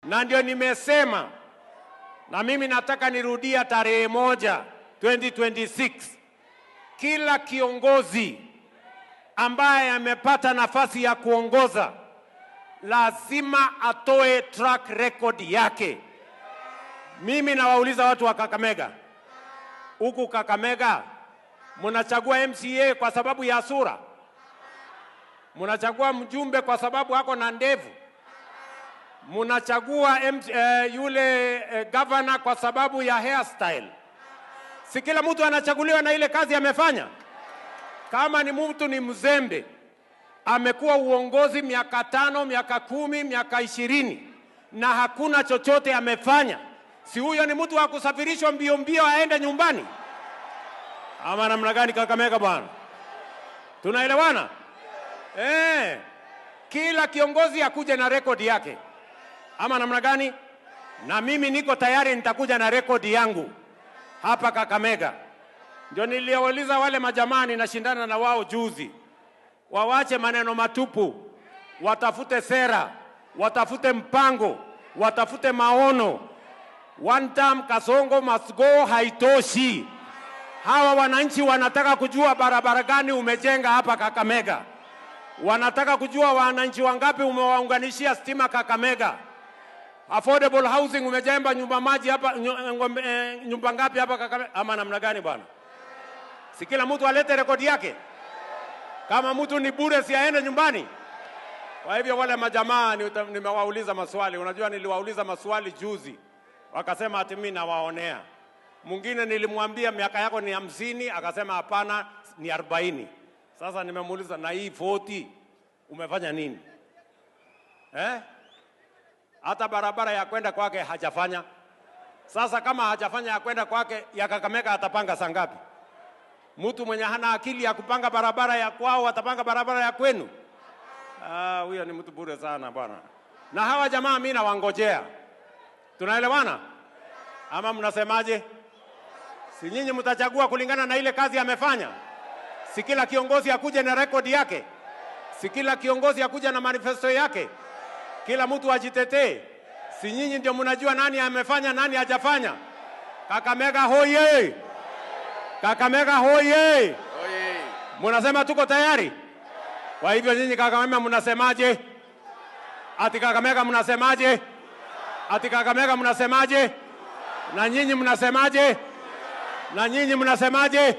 Na ndio nimesema, na mimi nataka nirudia tarehe 1 2026, kila kiongozi ambaye amepata nafasi ya kuongoza lazima atoe track record yake. Mimi nawauliza watu wa Kakamega, huku Kakamega mnachagua MCA kwa sababu ya sura? Mnachagua mjumbe kwa sababu ako na ndevu? Mnachagua yule governor kwa sababu ya hairstyle? Si kila mtu anachaguliwa na ile kazi amefanya? Kama ni mtu ni mzembe, amekuwa uongozi miaka 5, miaka 10, miaka 20 na hakuna chochote amefanya, si huyo ni mtu wa kusafirishwa mbio mbio aende nyumbani? Ama namna gani Kakamega bwana? Tunaelewana? Kila kiongozi akuje na rekodi yake. Ama namna gani? Na mimi niko tayari, nitakuja na rekodi yangu hapa Kakamega. Ndio niliwauliza wale majamani nashindana na wao juzi, wawache maneno matupu, watafute sera, watafute mpango, watafute maono. One term Kasongo must go haitoshi. Hawa wananchi wanataka kujua barabara gani umejenga hapa Kakamega. Wanataka kujua wananchi wangapi umewaunganishia stima Kakamega. Affordable housing umejenga nyumba maji hapa, nyumba ngapi hapa Kakamega? Ama namna gani bwana? Si kila mtu alete rekodi yake. Kama mtu ni bure si aende nyumbani. Kwa hivyo wale majamaa nimewauliza maswali. Unajua niliwauliza maswali juzi, wakasema ati mimi nawaonea. Mwingine nilimwambia miaka yako ni 50, akasema hapana ni 40. Sasa nimemuuliza na hii 40 umefanya nini? Hata barabara ya kwenda kwake hajafanya. Sasa kama hajafanya ya kwenda kwake, ya Kakamega atapanga saa ngapi? Mtu mwenye hana akili ya kupanga barabara ya kwao atapanga barabara ya kwenu? Huyo ni mtu bure sana bwana. Na hawa jamaa mimi nawangojea. Tunaelewana? Ama mnasemaje? Si nyinyi mtachagua kulingana na ile kazi amefanya? Si kila kiongozi akuje na rekodi yake? Si kila kiongozi akuje na manifesto yake? Kila mtu ajitetee. Si nyinyi ndio mnajua nani amefanya nani hajafanya? Kakamega hoye! Kakamega hoye! Mnasema tuko tayari? Kwa hivyo nyinyi Kakamega mnasemaje? Ati Kakamega mnasemaje? Ati Kakamega mnasemaje? Na nyinyi mnasemaje? Na nyinyi mnasemaje?